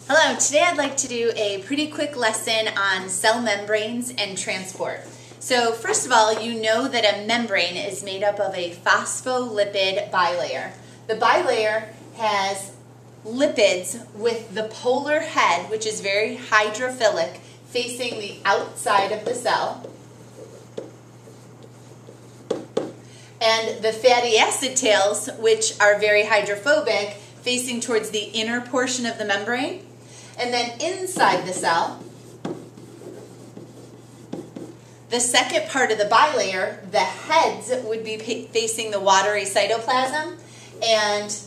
Hello, today I'd like to do a pretty quick lesson on cell membranes and transport. So first of all, you know that a membrane is made up of a phospholipid bilayer. The bilayer has lipids with the polar head, which is very hydrophilic, facing the outside of the cell, and the fatty acid tails, which are very hydrophobic, facing towards the inner portion of the membrane. And then inside the cell, the second part of the bilayer, the heads would be facing the watery cytoplasm, and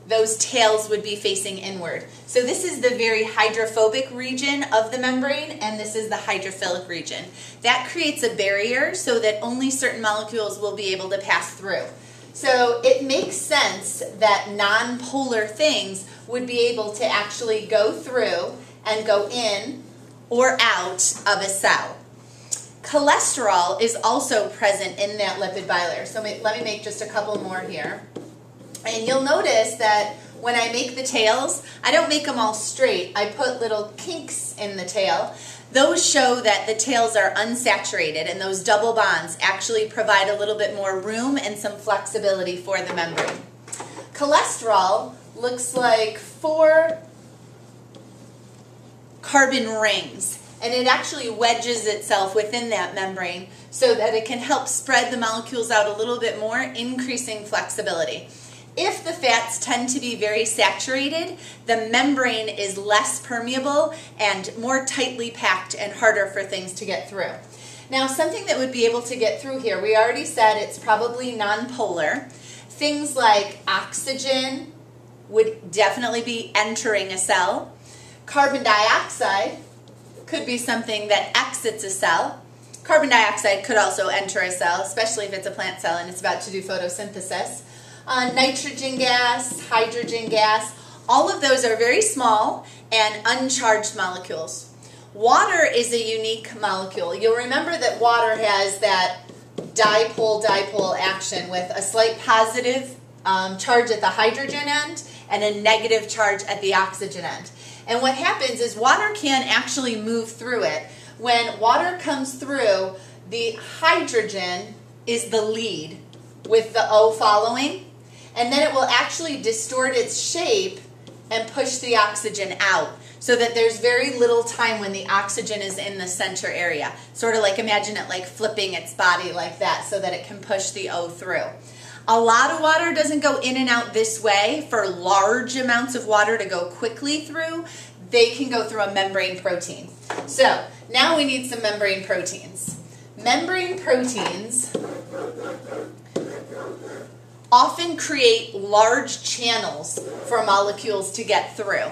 those tails would be facing inward. So this is the very hydrophobic region of the membrane, and this is the hydrophilic region. That creates a barrier so that only certain molecules will be able to pass through. So it makes sense that non-polar things would be able to actually go through and go in or out of a cell. Cholesterol is also present in that lipid bilayer. So let me make just a couple more here. And you'll notice that when I make the tails, I don't make them all straight. I put little kinks in the tail. Those show that the tails are unsaturated, and those double bonds actually provide a little bit more room and some flexibility for the membrane. Cholesterol looks like 4 carbon rings, and it actually wedges itself within that membrane so that it can help spread the molecules out a little bit more, increasing flexibility. If the fats tend to be very saturated, the membrane is less permeable and more tightly packed and harder for things to get through. Now, something that would be able to get through here, we already said it's probably nonpolar. Things like oxygen would definitely be entering a cell. Carbon dioxide could be something that exits a cell. Carbon dioxide could also enter a cell, especially if it's a plant cell and it's about to do photosynthesis. Nitrogen gas, hydrogen gas, all of those are very small and uncharged molecules. Water is a unique molecule. You'll remember that water has that dipole-dipole action with a slight positive charge at the hydrogen end and a negative charge at the oxygen end. And what happens is water can actually move through it. When water comes through, the hydrogen is the lead with the O following, and then it will actually distort its shape and push the oxygen out so that there's very little time when the oxygen is in the center area. Sort of like, imagine it like flipping its body like that so that it can push the O through. A lot of water doesn't go in and out this way. For large amounts of water to go quickly through, they can go through a membrane protein. So now we need some membrane proteins. Membrane proteins often create large channels for molecules to get through.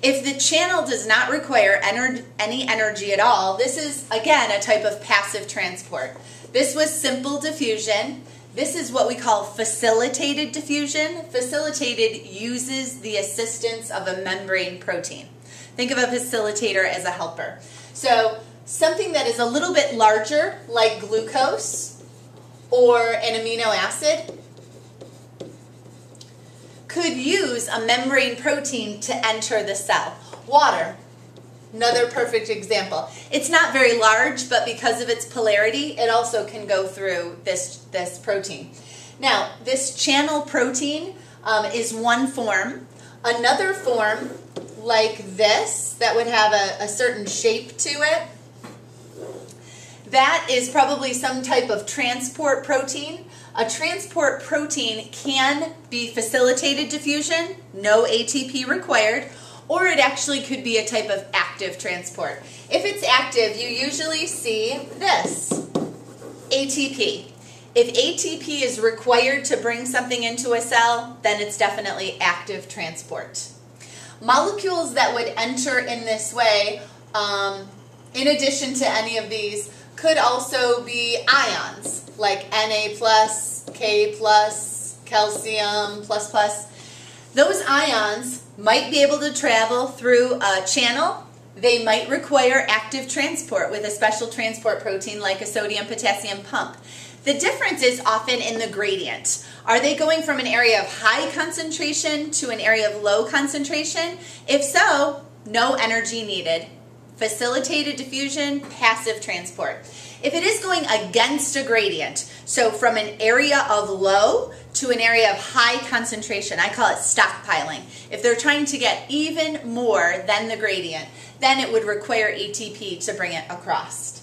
If the channel does not require any energy at all, this is, again, a type of passive transport. This was simple diffusion. This is what we call facilitated diffusion. Facilitated uses the assistance of a membrane protein. Think of a facilitator as a helper. So something that is a little bit larger, like glucose or an amino acid, could use a membrane protein to enter the cell. Water, another perfect example. It's not very large, but because of its polarity, it also can go through this protein. Now, this channel protein is one form. Another form, like this, that would have a certain shape to it, that is probably some type of transport protein. A transport protein can be facilitated diffusion, no ATP required, or it actually could be a type of active transport. If it's active, you usually see this, ATP. If ATP is required to bring something into a cell, then it's definitely active transport. Molecules that would enter in this way, in addition to any of these, could also be ions, like Na+, K+, calcium++. Those ions might be able to travel through a channel. They might require active transport with a special transport protein like a sodium-potassium pump. The difference is often in the gradient. Are they going from an area of high concentration to an area of low concentration? If so, no energy needed. Facilitated diffusion, passive transport. If it is going against a gradient, so from an area of low to an area of high concentration, I call it stockpiling. If they're trying to get even more than the gradient, then it would require ATP to bring it across.